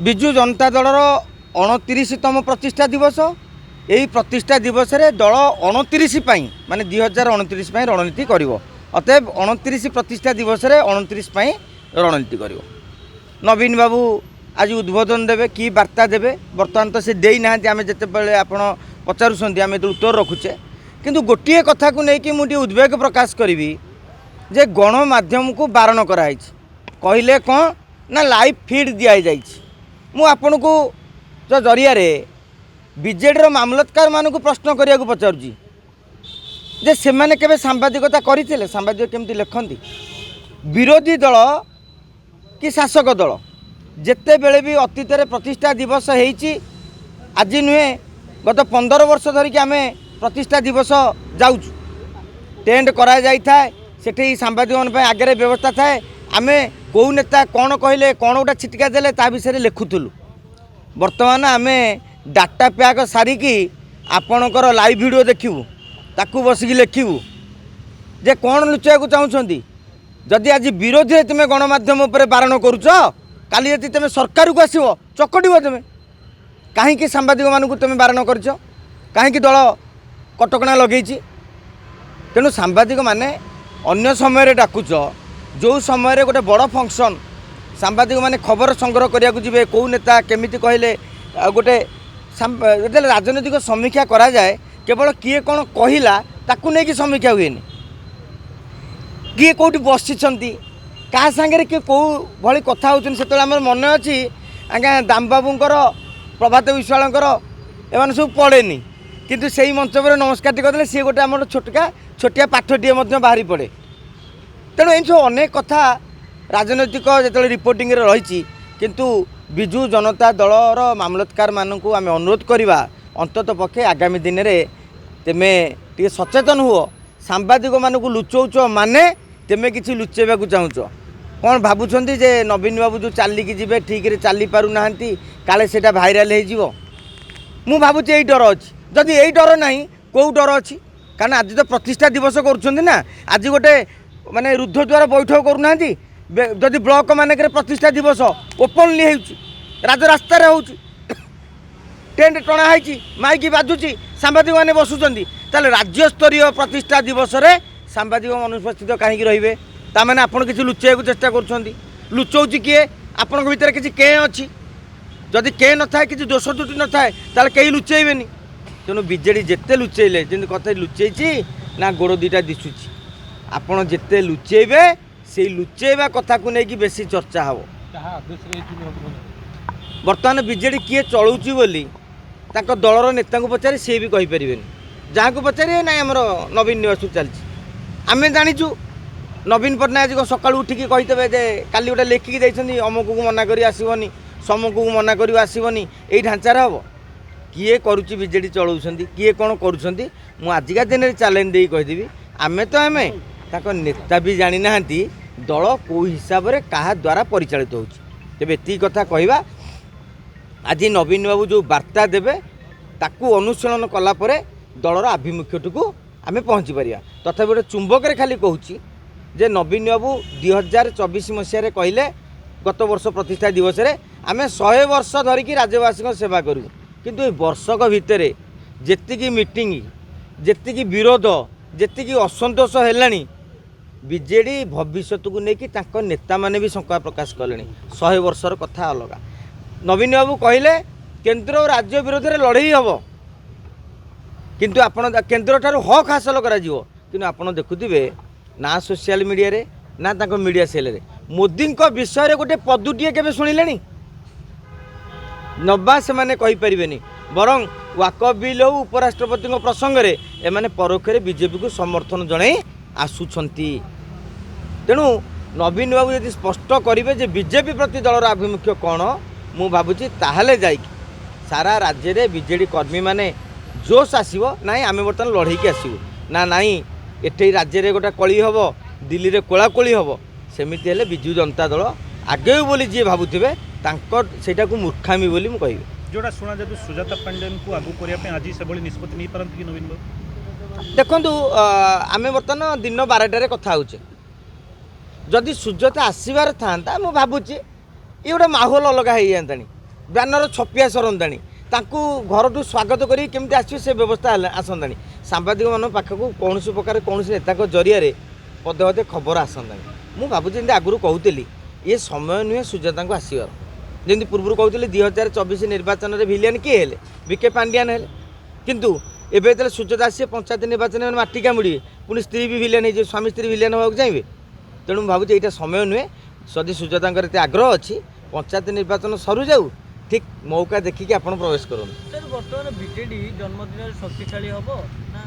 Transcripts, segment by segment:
विजु जनता दलर 29तम प्रतिष्ठा दिवस। यही प्रतिष्ठा दिवस रे दल 29 माने 2029 रणनीति करिवो। अतएव 29 प्रतिष्ठा दिवस रे 29 रणनीति करिवो। नवीन बाबू आज उद्बोधन देवे कि वार्ता देवे बर्तमान तो से देई ना आमे जते बेले आपण पचारुछंती आमे उत्तर रखुचे किंतु गोटे कथा को लेकिन मुझे उद्वेग प्रकाश करी जे गणमाध्यम को बारण कराई कहले कौन ना लाइव फीड दि जाइए। मु आपन को जो जरिया रे बीजेडी मामलतकार मान को प्रश्न करिया को पचारुची जे से माने केबे सांबादिकता करथिले सांबादिक केमती लिखंती विरोधी दल कि शासक दल जेते बेले भी अतीत प्रतिष्ठा दिवस होईची आज नुहे गत 15 वर्ष धरिकी आमे प्रतिष्ठा दिवस जाऊँ टेंट करा जाई थाए सेठी सांबादिक आगे व्यवस्था थाए आमे कौ नेता कौन कहले कौन गोटा छिटका देले ता विषय लिखुलु। बर्तमान आमे डाटा पैक सारिकी आपणकर लाइव वीडियो देखिबू ताकू बसिकी लिखिबू जे कौन लुचाइया को चाहूँगी जदि आज विरोधी तुम गणमाध्यम उपर बारण करुच काली यदि तुम सरकार को आसो चकटिब तुम कहीं सांबादिक मानू तुम बारण कर कहीं दल कटकणा लगे तेणु सांबादिक माने अन्य समय डाकुच जो समय गोटे बड़ फंक्शन सांबादिक माने खबर संग्रह करिया को जिवे कौ नेता केमिति कहले गोटे राजनीतिक समीक्षा करा जाए केवल किए कौन कहला ताकू नहीं कि समीक्षा हुए किए कौटी बसिंट क्या सांगे किए कौ भली कथा होती से मन अच्छी आज्ञा दाम बाबूंकर प्रभात विश्वालंकर एम सब पड़ेनी किंतु से मंच पर नमस्कार टी करदे सी गोटे आम छोटिया पाठटीए बाहरी पड़े। तेणु ये सब अनेक कथा राजनैतिक जो रिपोर्टिंग रही किंतु विजु जनता दलर मामलतकार मानक आम अनुरोध करवा अंतत पक्षे आगामी दिन में तेमे टे सचेतन हुओ सांबादिक मानक लुचौच माने तेमे किसी लुचेबा चाहूच कौन भावुंट जे नवीन बाबू जो चलिकी जी ठीक रे चली पारू ना काले सेटा भाइराल हो मु भावुची यही डर अच्छी जदि यही डर ना कौ डर अच्छी कारण आज तो प्रतिष्ठा दिवस कर आज गोटे माने रुद्धद्वार बैठक करूना जदि ब्लॉक मानक प्रतिष्ठा दिवस ओपनली राजरास्त टेंट टणाई माइक बाजुची सांबादिक मैंने बसुँच राज्यस्तरीय प्रतिष्ठा दिवस रे सांबादिक अनुपस्थित कहीं रे ताने आप किसी लुचाइया चेष्टा कर लुचौची किए आपण भर किसी के अच्छी जदि के न था किसी दोष त्रुटि न था ताले कहीं लुचेबेनी। तेणु बीजेडी जिते लुचेले जमी कथा लुचेची ना गोड़ दुटा दिशुची आपण जिते लुचेबे से लुचेबा कथा को लेकिन बेसी चर्चा हम बर्तमान बीजेडी किए चलाऊँगी बोली दलर नेता को पचारे सी भी कहीपर जहाँ को पचारे ना आमर नवीन निवास चलती आम जाचु नवीन पट्टनायक आज सकाल उठिकी कहीदेवे जे काली गोटे लेखिकी देखते अमुक को मना कर आसबनी समक को मना कर आसबनी यही ढांचार हम किए करुच्ची बीजेडी चलाऊँच किए कौन करुँच आजिका दिन में चैलेंज दे कहीदेवी आमे तो आमे ताको नेता भी जानी ना दल कौ हिसाब से क्या द्वारा परिचालित हो तेज ये कथा कहवा आज नवीन बाबू जो वार्ता देवे ताकू अनुसरण कलापर दलर आभिमुख्यटी को आम पहुँची पार तथा गोटे चुंबक खाली कहूँ जे नवीन बाबू 2024 मसीह कहले गत वर्ष प्रतिष्ठा दिवस रे आम 100 वर्ष धरिकी राज्यवासी सेवा करूँ किंतु ये वर्षक भितर जेतिकी मीटिंग जेतिकी विरोध जेतिकी असंतोष है बीजेडी भविष्य को लेकिन नेता माने भी शंका प्रकाश कले 100 वर्षर कथा अलग नवीन बाबू कहले केंद्र और राज्य विरोध में लड़ई हम किंतु आपण केंद्र ठार हक हासिल कर आपड़ देखुवे ना सोशल मीडिया रे ना ताको मीडिया सेल रे मोदी को विषय गोटे पदुटीए केबे सुनिले नवा से माने कहि परिबेनी बरं वाकफ बिल हो उपराष्ट्रपति प्रसंग रे एमाने परोक्ष बीजेपी को समर्थन जणाई आसुछंती। तेणु नवीन बाबू यदि स्पष्ट करेंगे जे बीजेपी प्रति दलर आभिमुख्य कौन मु भावुची ताहले जाइक सारा राज्य रे बीजेडी कर्मी माने जोश आसीबो नाई आमे बर्तमान लड़ई के आसीबो ना नाई एठे राज्य रे गोटा कली हम दिल्ली रे कोलाकोली हम सेमिति हेले बिजु जनता दल आगे बोली जी भावुथिबे तांकर सेटा को मूर्खामी बोली मु कहिबे जोड़ा शुणा जाए सुजाता पांडेन को आगू करने आज से निष्पत्ति नहीं पारती कि नवीन बाबू देखु आम बर्तमान दिन 12टार कथा होचे जदि सुजाता आसबार था मुझे ये गोटे माहौल अलग हो जाता ବ୍ୟାନର ଛପିଆ ସରନ୍ତାଣି ତାଙ୍କୁ ଘରଠୁ ସ୍ୱାଗତ କରି କେମିତି ଆସିବେ ସେ ବ୍ୟବସ୍ଥା ଆସନ୍ତାଣି ସାମ୍ବାଦିକମାନଙ୍କ ପାଖକୁ କୌଣସି ପ୍ରକାର କୌଣସି ନେତାଙ୍କ ଜରିଆରେ ପଦେ ପଦେ ଖବର ଆସନ୍ତାଣି ମୁଁ ଭାବୁଛି ଯେମିତି ଆଗରୁ କହୁଥିଲି ଏ ସମୟ ନୁହେଁ ସୁଜାତାଙ୍କୁ ଆସିବାର ଯେମିତି ପୂର୍ବରୁ କହୁଥିଲି 2024 ନିର୍ବାଚନରେ ଭିଲିଆନ୍ କିଏ ହେଲେ ବିକେ ପାଣ୍ଡିଆନ୍ ହେଲେ କିନ୍ତୁ ଏବେ ଯେତେବେଳେ ସୁଜାତା ଆସିବେ ପଞ୍ଚାୟତ ନିର୍ବାଚନରେ ମାଟି କାମୁଡ଼ିବେ ପୁଣି ସ୍ତ୍ରୀ ବି ଭିଲିଆନ୍ ହେଇଯିବେ ସ୍ୱାମୀ ସ୍ତ୍ରୀ ଭିଲିଆନ୍ ହେବାକୁ ଚାହିଁବେ ତେଣୁ ମୁଁ ଭାବୁଛି ଏଇଟା ସମୟ ନୁହେଁ ଯଦି ସୁଜାତାଙ୍କର ଏତେ ଆଗ୍ରହ ଅଛି ପଞ୍ଚାୟତ ନିର୍ବାଚନ ସରୁଯାଉ ଠିକ୍ ମୌକା ଦେଖିକି ଆପଣ ପ୍ରବେଶ କରନ୍ତୁ। ସାର୍ ବର୍ତ୍ତମାନ ବିଜେଡି ଜନ୍ମଦିନରେ ଶକ୍ତିଶାଳୀ ହେବ ନା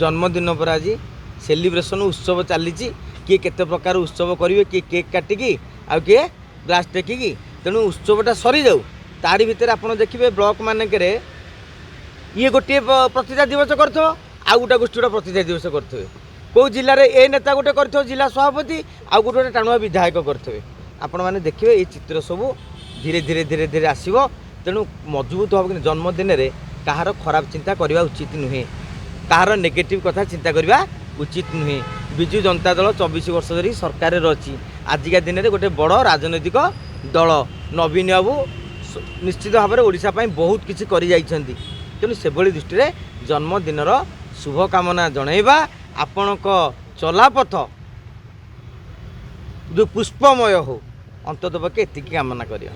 ଜନ୍ମଦିନ ପରେ ଆଜି ସେଲିବ୍ରେସନ୍ ଉତ୍ସବ ଚାଲିଛି କିଏ କେତେ ପ୍ରକାର ଉତ୍ସବ କରିବେ କିଏ କେକ୍ କାଟିକି ଆଉ କିଏ ଗ୍ଲାସ୍ ଟେକିକି ତେଣୁ ଉତ୍ସବଟା ସରିଯାଉ ତାରି ଭିତରେ ଆପଣ ଦେଖିବେ ବ୍ଲକ ମାନଙ୍କରେ ଇଏ ଗୋଟିଏ ପ୍ରତିଷ୍ଠା ଦିବସ କରିଥିବ ଆଉ ଗୋଟେ ଗୋଷ୍ଠୀ ଗୋଟେ ପ୍ରତିଷ୍ଠା ଦିବସ କରିଥିବେ କେଉଁ ଜିଲ୍ଲାରେ ଏ ନେତା ଗୋଟେ କରିଥିବ ଜିଲ୍ଲା ସଭାପତି ଆଉ ଗୋଟେ ଗୋଟେ ଟାଣୁଆ ବିଧାୟକ କରିଥିବେ ଆପଣମାନେ ଦେଖିବେ ଏଇ ଚିତ୍ର ସବୁ ଧୀରେ ଧୀରେ ଧୀରେ ଧୀରେ ଆସିବ ତେଣୁ ମଜବୁତ ହେବ କି ଜନ୍ମଦିନରେ କାହାର ଖରାପ ଚିନ୍ତା କରିବା ଉଚିତ ନୁହେଁ କାହାର ନେଗେଟିଭ୍ କଥା ଚିନ୍ତା କରିବା ଉଚିତ ନୁହେଁ ବିଜୁ ଜନତା ଦଳ 24 ବର୍ଷ ଧରି ସରକାରରେ ଅଛି ଆଜିକା ଦିନରେ ଗୋଟେ ବଡ଼ ରାଜନୈତିକ ଦଳ ନବୀନ ବାବୁ ନିଶ୍ଚିତ ଭାବରେ ଓଡ଼ିଶା ପାଇଁ ବହୁତ କିଛି କରିଯାଇଛନ୍ତି ତେଣୁ ସେଭଳି ଦୃଷ୍ଟିରେ ଜନ୍ମଦିନର ଶୁଭକାମନା ଜଣାଇବା ଆପଣଙ୍କ ଚଲାପଥ ଯେଉଁ ପୁଷ୍ପମୟ ହେଉ ଅନ୍ତତଃ ପକ୍ଷେ ଏତିକି କାମନା କରିବା।